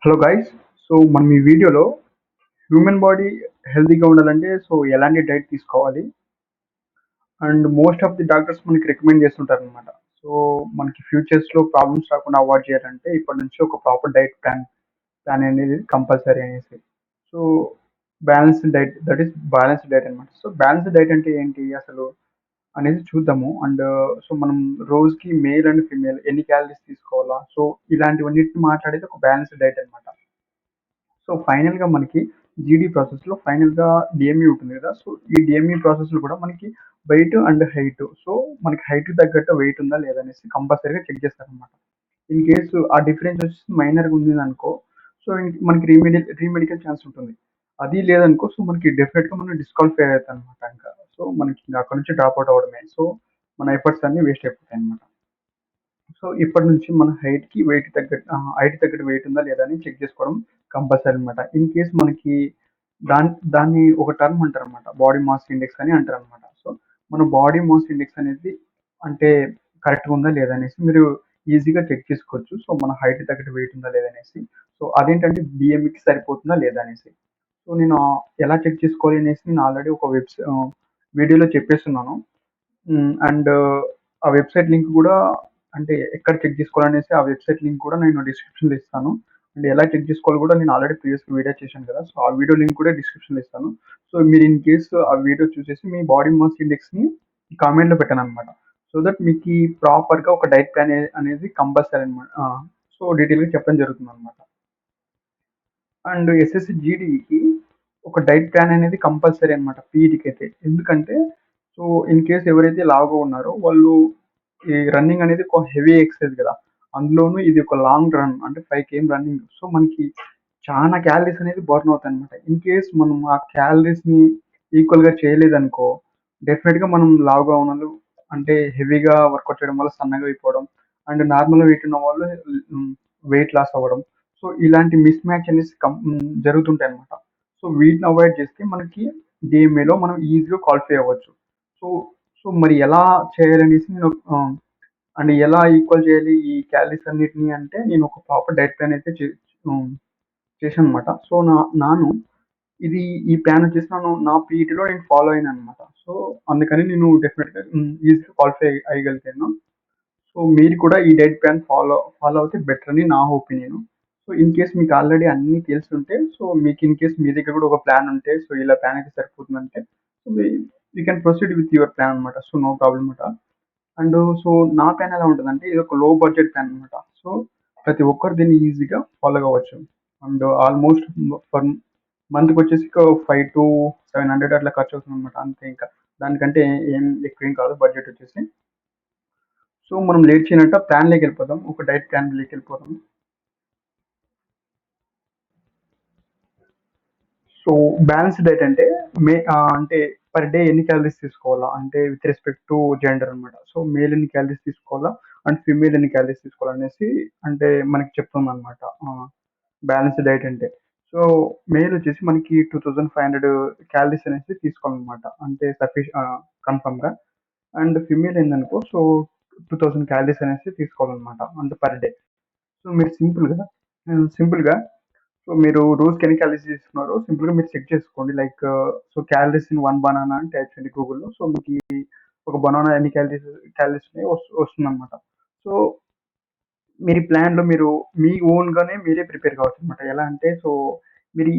Hello guys. So మనం ఈ వీడియోలో హ్యూమన్ బాడీ హెల్తీగా ఉండాలంటే ఎలాంటి డైట్ తీసుకోవాలి and most of the doctors మనకి రికమెండ్ చేస్తుంటారు అనమాట. సో మనకి ఫ్యూచర్స్లో ప్రాబ్లమ్స్ రాకుండా అవాయిడ్ చేయాలంటే ఇప్పటి నుంచి ఒక ప్రాపర్ డైట్ ప్లాన్ అనేది కంపల్సరీ అనేసి. So balanced diet, that is balanced diet అనమాట. సో బ్యాలెన్స్డ్ డైట్ అంటే ఏంటి అసలు అనేది చూద్దాము. అండ్ సో మనం రోజుకి మేల్ అండ్ ఫీమేల్ ఎన్ని క్యాలరీస్ తీసుకోవాలా, సో ఇలాంటివన్నిటిని మాట్లాడేది ఒక బ్యాలెన్స్డ్ డైట్ అనమాట. సో ఫైనల్‌గా మనకి జీడీ ప్రాసెస్‌లో ఫైనల్‌గా డీఎంఈ ఉంటుంది కదా! సో ఈ డీఎంఈ ప్రాసెస్‌లో కూడా మనకి వెయిట్ అండ్ హైట్. సో మనకి హైట్‌కి తగ్గట్టు వెయిట్ ఉందా లేదా అనేసి కంపల్సరీగా చెక్ చేస్తారనమాట. ఇన్ కేసు ఆ డిఫరెన్స్ వచ్చేసి మైనర్‌గా ఉందనుకో, సో మనకి రీమెడికల్ ఛాన్స్ ఉంటుంది. అది లేదనుకో, సో మనకి డెఫినిట్‌గా మనం డిస్‌క్వాలిఫై అయితామనమాట ఇంకా. సో మనకి ఇంక అక్కడి నుంచి డ్రాప్ అవుట్ అవ్వడమే. సో మన ఎఫర్ట్స్ అన్నీ వేస్ట్ అయిపోతాయన్నమాట. సో ఇప్పటి నుంచి మన హైట్‌కి తగ్గట్టు వెయిట్ ఉందా లేదా అని చెక్ చేసుకోవడం కంపల్సరీ అనమాట. ఇన్ కేస్ మనకి దాన్ని ఒక టర్మ్ అంటారనమాట. బాడీ మాస్ ఇండెక్స్ అని అంటారనమాట. సో మన బాడీ మాస్ ఇండెక్స్ అనేది అంటే కరెక్ట్‌గా ఉందా లేదా అనేసి మీరు ఈజీగా చెక్ చేసుకోవచ్చు. సో మన హైట్‌కి తగ్గట్టు వెయిట్ ఉందా లేదా అనేసి. సో అదేంటంటే BMIకి సరిపోతుందా లేదా అనేసి. సో నేను ఎలా చెక్ చేసుకోవాలి అనేసి నేను ఆల్రెడీ ఒక వీడియోలో చెప్పేస్తున్నాను. అండ్ ఆ వెబ్‌సైట్ లింక్ గూడా, అంటే ఎక్కడ చెక్ చేసుకోవాలనేసి ఆ వెబ్‌సైట్ లింక్ కూడా నేను డిస్క్రిప్షన్‌లో ఇస్తాను. అండ్ ఎలా చెక్ చేసుకోవాలో కూడా నేను ఆల్రెడీ ప్రీవియస్‌గా వీడియో చేశాను కదా! సో ఆ వీడియో లింక్ కూడా డిస్క్రిప్షన్‌లో ఇస్తాను. సో మీరు ఇన్ కేస్ ఆ వీడియో చూసేసి మీ బాడీ మాస్ ఇండెక్స్‌ని కామెంట్‌లో పెట్టాననమాట. సో దట్ మీకి ప్రాపర్‌గా ఒక డైట్ ప్లాన్ అనేది కంపల్సరీ అనమాట. సో డీటెయిల్‌గా చెప్పడం జరుగుతుందనమాట. అండ్ ఎస్ఎస్‌సి జీడీకి ఒక డైట్ ప్లాన్ అనేది కంపల్సరీ అనమాట పీఈటీకైతే. ఎందుకంటే సో ఇన్ కేస్ ఎవరైతే లావుగా ఉన్నారో వాళ్ళు ఈ రన్నింగ్ అనేది ఒక హెవీ ఎక్సర్సైజ్ కదా! అందులోనూ ఇది ఒక లాంగ్ రన్ అంటే 5 కేఎం రన్నింగ్. సో మనకి చానా క్యాలరీస్ అనేది బర్న్ అవుతాయన్నమాట. ఇన్ కేస్ మనం ఆ క్యాలరీస్‌ని ఈక్వల్‌గా చేయలేదనుకో, డెఫినిట్‌గా మనం లావుగా ఉన్నోళ్ళు అంటే హెవీగా వర్కౌట్ చేయడం వల్ల సన్నగా అయిపోవడం, అండ్ నార్మల్ వెయిట్ ఉన్న వాళ్ళు వెయిట్ లాస్ అవ్వడం. సో ఇలాంటి మిస్ మ్యాచ్ అనేసి జరుగుతుంటాయన్నమాట. సో వీటిని అవాయిడ్ చేస్తే మనకి డీఎంఏలో మనం ఈజీగా క్వాలిఫై అవ్వచ్చు. సో సో మరి ఎలా చేయాలనేసి నేను అండ్ ఎలా ఈక్వల్ చేయాలి ఈ క్యాలరీస్ అన్నిటిని అంటే నేను ఒక ప్రాపర్ డైట్ ప్లాన్ అయితే హ్మ్. చేశాననమాట. సో నాను ఇది ఈ ప్లాన్ వచ్చేసి నా పీఈటీలో నేను ఫాలో అయినాననమాట. సో అందుకని నేను డెఫినిట్‌గా ఈజీగా క్వాలిఫై అయ్యగలిగాను. సో మీరు కూడా ఈ డైట్ ప్లాన్ ఫాలో అవుతే బెటర్ అని నా ఒపీనియన్. సో ఇన్ కేస్ మీకు ఆల్రెడీ అన్నీ తెలిసుంటే, సో మీకు ఇన్ కేస్ మీ దగ్గర కూడా ఒక ప్లాన్ ఉంటే, సో ఇలా ప్లాన్ అయితే సరిపోతుందంటే, so you can proceed with your plan అనమాట. So no problem at all. And so నా ప్లాన్ ఎలా ఉంటదంటే ఇది ఒక లో బడ్జెట్ ప్లాన్ అనమాట. సో ప్రతి ఒక్కరు దీన్ని ఈజీగా ఫాలో అవ్వచ్చు. అండ్ ఆల్మోస్ట్ పర్ మంత్‌కి వచ్చేసి ఒక 5-700 అట్లా ఖర్చవుతుందనమాట. అంతే ఇంకా. దానికంటే ఏం ఎక్కువేం కాదు బడ్జెట్ వచ్చేసి. సో మనం లేట్ చేయనట్ట ప్లాన్‌లోకెళ్ళిపోదాం. ఒక డైట్ ప్లాన్‌లోకెళ్ళిపోదాం. సో బ్యాలెన్స్‌డ్ డైట్ అంటే అంటే పర్ డే ఎన్ని క్యాలరీస్ తీసుకోవాలా అంటే విత్ రెస్పెక్ట్ టు జెండర్ అనమాట. సో మేల్ ఎన్ని క్యాలరీస్ తీసుకోవాలా అండ్ ఫీమేల్ ఎన్ని క్యాలరీస్ తీసుకోవాలనేసి అంటే మనకి చెప్తుందనమాట. బ్యాలెన్స్‌డ్ డైట్ అంటే. సో మేల్ వచ్చేసి మనకి 2500 క్యాలరీస్ అనేసి తీసుకోవాలనమాట. అంటే కన్ఫర్మ్‌గా. అండ్ ఫీమేల్ ఏందనుకో సో 2000 క్యాలరీస్ అనేసి తీసుకోవాలనమాట. అంటే పర్ డే. సో మీరు సింపుల్‌గా సో మీరు రోజుకి ఎన్ని క్యాలరీస్ తీసుకున్నారో సింపుల్‌గా మీరు చెక్ చేసుకోండి. Like so calories in 1 banana అని టైప్ చేయండి గూగుల్‌లో. సో మీకు ఒక బనానా ఎన్ని క్యాలరీస్ ఉన్నాయో వస్తుందనమాట. సో మీరు ప్లాన్‌లో మీ ఓన్‌గానే మీరే ప్రిపేర్ కావచ్చనమాట. ఎలా అంటే సో మీరు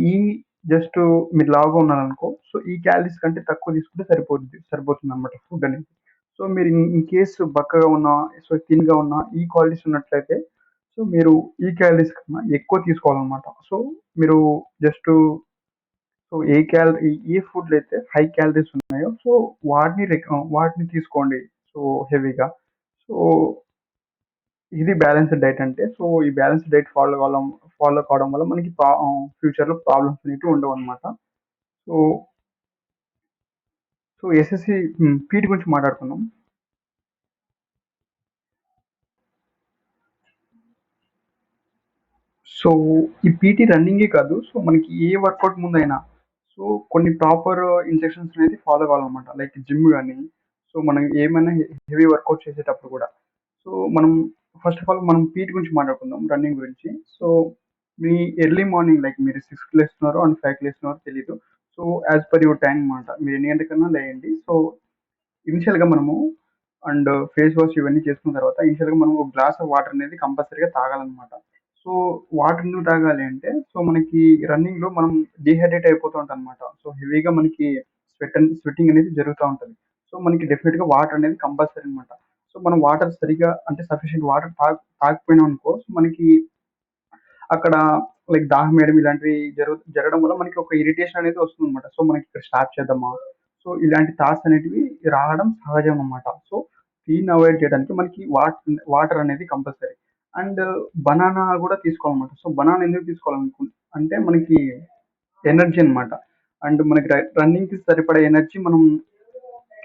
జస్ట్ మీరు లావుగా ఉన్నారనుకో, సో ఈ క్యాలరీస్ కంటే తక్కువ తీసుకుంటే సరిపోతుందనమాట ఫుడ్ అనేది. సో మీరు ఇన్ కేస్ బక్కగా ఉన్నా, సో థిన్‌గా ఉన్నా, ఈ క్వాలిటీస్ ఉన్నట్లయితే సో మీరు ఈ క్యాలరీస్ కన్నా ఎక్కువ తీసుకోవాలనమాట. సో మీరు జస్ట్ సో ఏ ఫుడ్‌లో అయితే హై క్యాలరీస్ ఉన్నాయో సో వాటిని తీసుకోండి. సో హెవీగా. సో ఇది బ్యాలెన్స్‌డ్ డైట్ అంటే. సో ఈ బ్యాలెన్స్‌డ్ డైట్ ఫాలో కావడం వల్ల మనకి ఫ్యూచర్‌లో ప్రాబ్లమ్స్ అనేటివి ఉండవనమాట. సో, సో ఎస్ఎస్‌సి పీటీ గురించి మాట్లాడుకుందాం. సో ఈ పీటీ రన్నింగే కాదు. సో మనకి ఏ వర్కౌట్ ముందైనా సో కొన్ని ప్రాపర్ ఇన్‌స్ట్రక్షన్స్ అనేది ఫాలో కావాలనమాట. లైక్ జిమ్ గాని, సో మనం ఏమైనా హెవీ వర్కౌట్ చేసేటప్పుడు కూడా. సో మనం ఫస్ట్ ఆఫ్ ఆల్ మనం పీటీ గురించి మాట్లాడుకుందాం. రన్నింగ్ గురించి. సో మీ ఎర్లీ మార్నింగ్ లైక్ మీరు 6కి లేస్తున్నారో అండ్ 5కి లేస్తున్నారో తెలీదు. So, as per your time మాట. మీరు ఎన్ని గంటలకన్నా లేయండి. సో, ఇనిషియల్‌గా మనము అండ్ ఫేస్ వాష్ ఇవన్నీ చేసుకున్న తర్వాత ఇనిషియల్‌గా మనం ఒక గ్లాస్ ఆఫ్ వాటర్ అనేది కంపల్సరీగా తాగాలనమాట. సో, వాటర్ ఎందుకు తాగాలి అంటే, సో, మనకి రన్నింగ్‌లో మనం డీహైడ్రేట్ అయిపోతూ ఉంటామనమాట. సో, హెవీగా మనకి స్వెట్టింగ్ అనేది జరుగుతా ఉంటది. సో, మనకి డెఫినిట్‌గా వాటర్ అనేది కంపల్సరీ అనమాట. సో, మనం వాటర్ సరిగ్గా అంటే సఫిషియెంట్ వాటర్ తాగకపోయినాం అనుకో, సో, మనకి అక్కడ లైక్ దాహం వేయడం ఇలాంటివి జరగడం వల్ల మనకి ఒక ఇరిటేషన్ అనేది వస్తుందన్నమాట. సో, మనకి ఇక్కడ స్టార్ట్ చేద్దామా? సో, ఇలాంటి థాట్స్ అనేటివి రావడం సహజం అన్నమాట. సో, దీన్ని అవాయిడ్ చేయడానికి మనకి వాటర్ అనేది కంపల్సరీ. అండ్ బనానా కూడా తీసుకోవాలన్నమాట. సో, బనానా ఎందుకు అంటే మనకి ఎనర్జీ అన్నమాట. అండ్ మనకి రన్నింగ్‌కి సరిపడే ఎనర్జీ మనం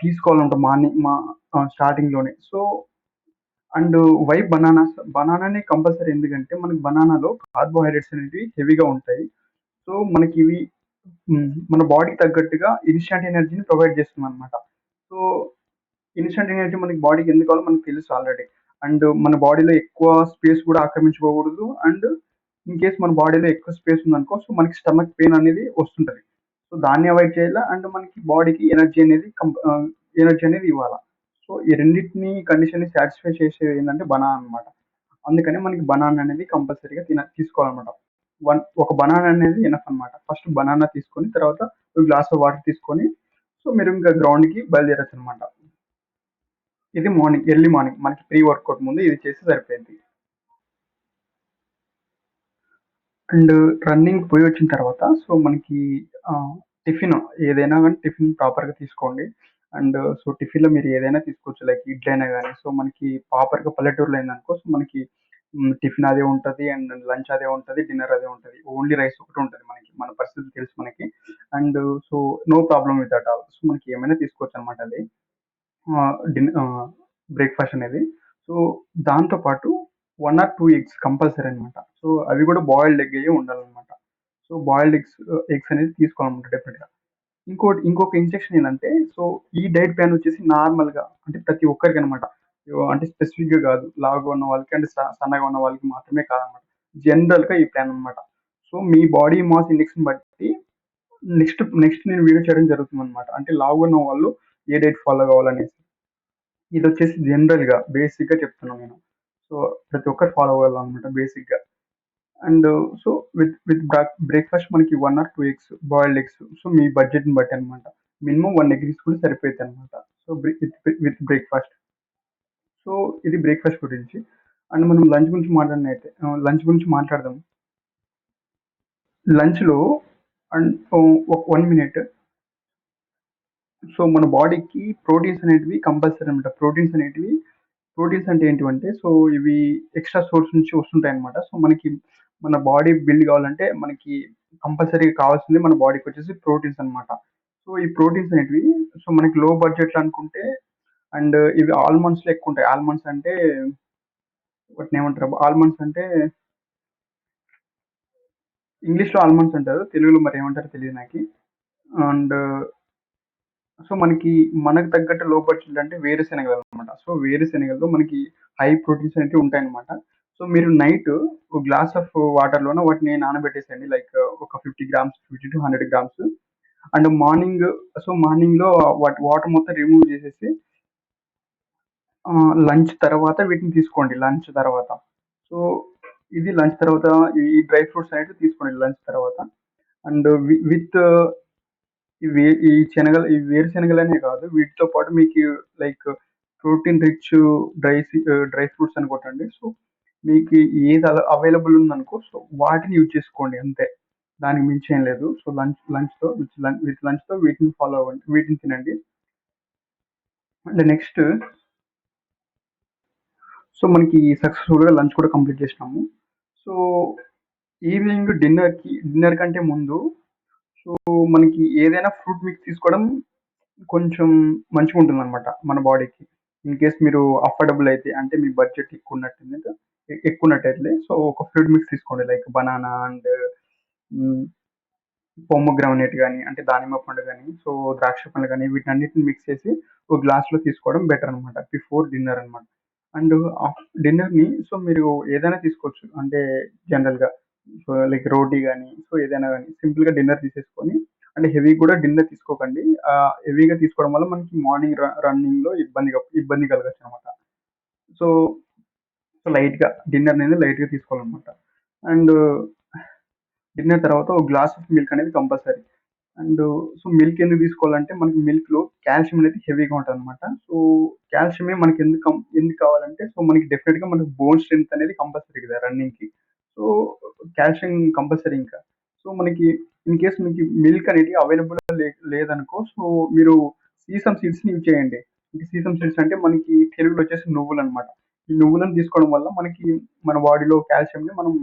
తీసుకోవాలన్నమాట స్టార్టింగ్‌లోనే. So, and why bananas? బనానానే కంపల్సరీ ఎందుకంటే మనకి బనానాలో కార్బోహైడ్రేట్స్ అనేటివి హెవీగా ఉంటాయి. సో, మనకివి మన బాడీకి తగ్గట్టుగా ఇన్‌స్టాంట్ ఎనర్జీని ప్రొవైడ్ చేస్తుందనమాట. సో, ఇన్‌స్టాంట్ ఎనర్జీ మనకి బాడీకి ఎందుకు కావాలో మనకు తెలుసు ఆల్రెడీ. అండ్ మన బాడీలో ఎక్కువ స్పేస్ కూడా ఆక్రమించుకోకూడదు. అండ్ ఇన్ కేస్ మన బాడీలో ఎక్కువ స్పేస్ ఉందనుకో, సో, మనకి స్టమక్ పెయిన్ అనేది వస్తుంటది. సో, దాన్ని అవాయిడ్ చేయాలా అండ్ మనకి బాడీకి ఎనర్జీ అనేది ఇవ్వాలా. సో, ఈ రెండిటిని కండిషన్‌ని సాటిస్ఫై చేసేది ఏందంటే బనానా అన్నమాట. అందుకని మనకి బనానా అనేది కంపల్సరీగా తీసుకోవాలన్నమాట. ఒక బనానా అనేది ఎనఫ్ అన్నమాట. ఫస్ట్ బనానా తీసుకొని తర్వాత ఒక గ్లాస్ ఆఫ్ వాటర్ తీసుకొని సో, మీరు ఇంకా గ్రౌండ్‌కి బయలుదేరొచ్చన్నమాట. ఇది ఎర్లీ మార్నింగ్ మనకి ప్రీ వర్కౌట్ ముందు ఇది చేస్తే సరిపోయిద్ది. అండ్ రన్నింగ్ పోయి వచ్చిన తర్వాత సో మనకి టిఫిన్ ఏదైనా కానీ టిఫిన్ ప్రాపర్‌గా తీసుకోండి. అండ్ సో టిఫిన్‌లో మీరు ఏదైనా తీసుకోవచ్చు. లైక్ ఇడ్లీ అయినా గాని. సో మనకి ప్రాపర్‌గా పల్లెటూరులో అయిందనుకో సో మనకి టిఫిన్ అదే ఉంటది. అండ్ లంచ్ అదే ఉంటది. డిన్నర్ అదే ఉంటది. ఓన్లీ రైస్ ఒకటే ఉంటది మనకి. మన పరిస్థితి తెలుసు మనకి. And so no problem with that all. So మనకి ఏమైనా తీసుకోవచ్చనమాట అది. బ్రేక్‌ఫాస్ట్ అనేది. సో, దాంతో పాటు 1 ఆర్ 2 ఎగ్స్ కంపల్సరీ అనమాట. సో, అవి కూడా బాయిల్డ్ ఎగ్ అయ్యే ఉండాలనమాట. సో, బాయిల్డ్ ఎగ్స్ అనేది తీసుకోవాలనమాట డెఫినిట్‌గా. ఇంకొక ఇన్‌స్ట్రక్షన్ ఏందంటే, సో, ఈ డైట్ ప్లాన్ వచ్చేసి నార్మల్‌గా అంటే ప్రతి ఒక్కరికనమాట. అంటే స్పెసిఫిక్‌గా కాదు. లావుగా ఉన్న వాళ్ళకి అంటే సన్నగా ఉన్న వాళ్ళకి మాత్రమే కాదనమాట. జనరల్‌గా ఈ ప్లాన్ అనమాట. సో, మీ బాడీ మాస్ ఇండెక్స్‌ని బట్టి నెక్స్ట్ నేను వీడియో చేయడం జరుగుతుందనమాట. అంటే లావుగా ఉన్న వాళ్ళు ఏ డైట్ ఫాలో కావాలనేసి. ఇదొచ్చేసి జనరల్‌గా, బేసిక్‌గా చెప్తున్నా నేను. సో, ప్రతి ఒక్కరు ఫాలో అవ్వాలనమాట బేసిక్‌గా. అండ్ సో, విత్ బ్రేక్‌ఫాస్ట్ మనకి 1 or 2 eggs, boiled eggs. So, మీ బడ్జెట్‌ని బట్టి అనమాట. మినిమమ్ 1 ఎగ్ తీసుకుంటే సరిపోయిద్దనమాట. So, breakfast. సో, ఇది బ్రేక్‌ఫాస్ట్ గురించి. అండ్ మనం లంచ్ గురించి మాట్లాడదాం. లంచ్‌లో అండ్ ఒక 1 మినిట్ సో, మన బాడీకి ప్రోటీన్స్ అనేటివి కంపల్సరీ అనమాట. ప్రోటీన్స్ అంటే ఏంటివంటే, సో ఇవి ఎక్స్‌ట్రా సోర్స్ నుంచి వస్తుంటాయన్నమాట. సో మనకి మన బాడీ బిల్డ్ కావాలంటే మనకి కంపల్సరీగా కావాల్సింది మన బాడీకొచ్చేసి ప్రోటీన్స్ అన్నమాట. సో ఈ ప్రోటీన్స్ అనేటివి సో మనకి లో బడ్జెట్‌లో అనుకుంటే అండ్ ఇవి ఆల్మండ్స్‌లో ఎక్కువుంటాయి. ఆల్మండ్స్ అంటే వాటినేమంటారబ్బా! ఆల్మండ్స్ అంటే ఇంగ్లీష్‌లో ఆల్మండ్స్ అంటారు. తెలుగులో మరేమంటారో తెలీదు నాకి. అండ్ సో మనకు తగ్గట్టు లో బడ్జెట్ అంటే వేరుశెనగలనమాట. సో వేరుశెనగల్లో మనకి హై ప్రోటీన్స్ అనేటివి ఉంటాయన్నమాట. సో మీరు నైట్ ఒక గ్లాస్ ఆఫ్ వాటర్‌లోన వాటిని నానబెట్టేసేయండి. లైక్ ఒక 50 గ్రామ్స్, 50-100 గ్రామ్స్. అండ్ మార్నింగ్‌లో వాటర్ మొత్తం రిమూవ్ చేసేసి లంచ్ తర్వాత వీటిని తీసుకోండి. లంచ్ తర్వాత. సో ఇది లంచ్ తర్వాత ఈ డ్రై ఫ్రూట్స్ అనేటివి తీసుకోండి లంచ్ తర్వాత. అండ్ విత్ ఈ వేరుశెనగలనే కాదు. వీటితో పాటు మీకు like protein rich dry fruits అని కొట్టండి. సో, మీకు ఏది అవైలబుల్ ఉందనుకో సో, వాటిని యూజ్ చేసుకోండి అంతే. దానికి మించి ఏం లేదు. సో, లంచ్‌తో వీటిని ఫాలో అవ్వండి. వీటిని తినండి. అండ్ నెక్స్ట్ సో, మనకి సక్సెస్‌ఫుల్‌గా లంచ్ కూడా కంప్లీట్ చేసినాము. సో, ఈవినింగ్ డిన్నర్ కంటే ముందు సో, మనకి ఏదైనా ఫ్రూట్ మిక్స్ తీసుకోవడం కొంచెం మంచిగుంటుందనమాట మన బాడీకి. ఇన్ కేస్ మీరు అఫోర్డబుల్ అయితే అంటే మీ బడ్జెట్ ఎక్కువున్నట్టయితే సో, ఒక ఫ్రూట్ మిక్స్ తీసుకోండి. లైక్ బనానా అండ్ హ్మ్, పోమోగ్రానేట్ గాని, అంటే దానిమ్మ పండు గాని, సో, ద్రాక్ష పండ్లు గాని వీటన్నిటిని మిక్స్ చేసి ఒక గ్లాస్‌లో తీసుకోవడం బెటర్ అనమాట. బిఫోర్ డిన్నర్ అనమాట. అండ్ డిన్నర్‌ని సో, మీరు ఏదైనా తీసుకోవచ్చు. అంటే జనరల్‌గా. సో లైక్ రోటీ కానీ సో ఏదైనా కానీ సింపుల్గా డిన్నర్ తీసేసుకొని, అంటే హెవీ కూడా డిన్నర్ తీసుకోకండి. హెవీగా తీసుకోవడం వల్ల మనకి మార్నింగ్ రన్నింగ్లో ఇబ్బంది కలగచ్చు అనమాట. సో సో లైట్గా డిన్నర్ అనేది లైట్గా తీసుకోవాలన్నమాట. అండ్ డిన్నర్ తర్వాత ఒక గ్లాస్ ఆఫ్ మిల్క్ అనేది కంపల్సరీ. అండ్ సో మిల్క్ ఎందుకు తీసుకోవాలంటే మనకి మిల్క్లో కాల్షియం అనేది హెవీగా ఉంటుంది అనమాట. సో కాల్షియమే మనకి ఎందుకు కావాలంటే, సో మనకి డెఫినెట్గా మనకి బోన్ స్ట్రెంత్ అనేది కంపల్సరీ కదా రన్నింగ్కి. సో కాల్షియం కంపల్సరీ ఇంకా. సో మనకి ఇన్ కేస్ మీకు మిల్క్ అనేది అవైలబుల్ లేదనుకో, సో మీరు సీసమ్ సీడ్స్ని యూజ్ చేయండి. ఇంకా సీసమ్ సీడ్స్ అంటే మనకి తెలుగులో వచ్చేసి నువ్వులు అనమాట. ఈ నువ్వులను తీసుకోవడం వల్ల మనకి మన బాడీలో కాల్షియంని మనం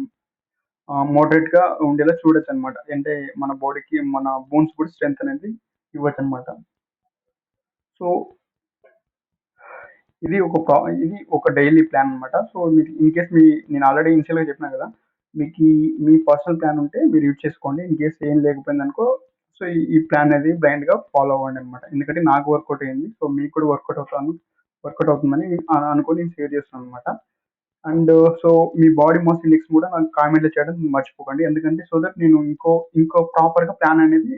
మోడరేట్‌గా ఉండేలా చూడొచ్చనమాట. అంటే మన బాడీకి మన బోన్స్ కూడా స్ట్రెంత్ అనేది ఇవ్వచ్చనమాట. సో ఇది ఒక డైలీ ప్లాన్ అనమాట. సో మీరు ఇన్ కేస్ నేను ఆల్రెడీ ఇనిషియల్‌గా చెప్పినా కదా! మీ పర్సనల్ ప్లాన్ ఉంటే మీరు యూజ్ చేసుకోండి. ఇన్ కేస్ ఏం లేకపోయిందనుకో, సో ఈ ప్లాన్ అనేది బ్లైండ్‌గా ఫాలో అవ్వండనమాట. ఎందుకంటే నాకు వర్కౌట్ అయింది. సో మీకు కూడా వర్కౌట్ అవుతుందని అనుకోని నేను షేర్ చేస్తున్నాననమాట. అండ్ సో మీ బాడీ మాస్ ఇండెక్స్ కూడా నాకు కామెంట్‌లో చేయడం మర్చిపోకండి. ఎందుకంటే సో దట్ నేను ఇంకో ప్రాపర్‌గా ప్లాన్ అనేది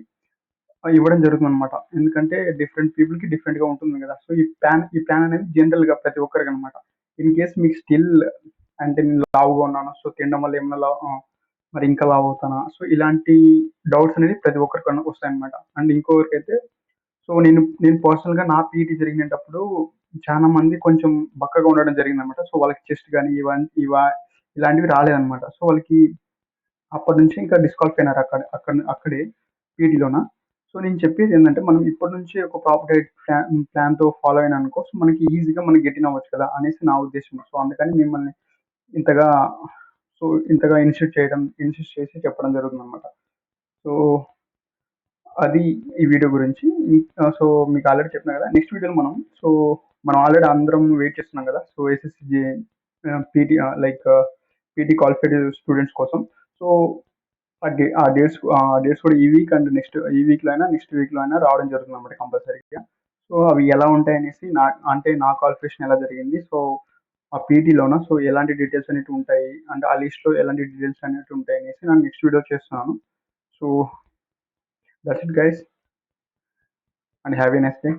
ఇవ్వడం జరుగుతుందనమాట. ఎందుకంటే డిఫరెంట్ పీపుల్‌కి డిఫరెంట్‌గా ఉంటుంది కదా! సో ఈ ప్లాన్ అనేది జనరల్‌గా ప్రతి ఒక్కరికనమాట. ఇన్ కేస్ మీకు స్టిల్ అంటే నేను లావుగా ఉన్నాను. సో తినడం వల్ల ఏమన్నా మరి ఇంకా లావు అవుతానా? సో ఇలాంటి డౌట్స్ అనేది ప్రతి ఒక్కరికి వస్తాయన్నమాట. అండ్ ఇంకొకరికైతే, సో నేను పర్సనల్‌గా నా పీటీ జరిగినప్పుడు చాలా మంది కొంచెం బక్కగా ఉండడం జరిగిందనమాట. సో వాళ్ళకి చెస్ట్ గాని ఇలాంటివి రాలేదనమాట. సో వాళ్ళకి అప్పటినుంచి ఇంకా డిస్క్వాలిఫై అయినారు అక్కడే పీటీలోన. సో నేను చెప్పేది ఏంటంటే, మనం ఇప్పటి నుంచి ఒక ప్రాపర్ డైట్ ప్లాన్‌తో ఫాలో అయినామనుకో, సో మనకి ఈజీగా మనం గెయిన్ అవ్వచ్చు కదా! అనేసి నా ఉద్దేశ్యం. సో అందుకని మిమ్మల్ని ఇంతగా ఇంతగా ఇన్సిస్ట్ చేసి చెప్పడం జరుగుతుందనమాట. సో అది ఈ వీడియో గురించి. సో మీకు ఆల్రెడీ చెప్పినా కదా! నెక్స్ట్ వీడియోలో మనం ఆల్రెడీ అందరం వెయిట్ చేస్తున్నాం కదా! So SSC PT PT qualified students కోసం. సో ఆ డేట్స్ కూడా ఈ వీక్‌లో అయినా, నెక్స్ట్ వీక్‌లో అయినా రావడం జరుగుతుందన్నమాట కంపల్సరీగా. సో అవి ఎలా ఉంటాయనేసి, నా క్వాలిఫికేషన్ ఎలా జరిగింది. సో ఆ పీటీలోన సో ఎలాంటి డీటెయిల్స్ అనేటివి ఉంటాయి. అంటే ఆ లిస్ట్‌లో ఎలాంటి డీటెయిల్స్ అనేటివి ఉంటాయనేసి నేను నెక్స్ట్ వీడియో చేస్తున్నాను. So that's it guys, and have a nice day.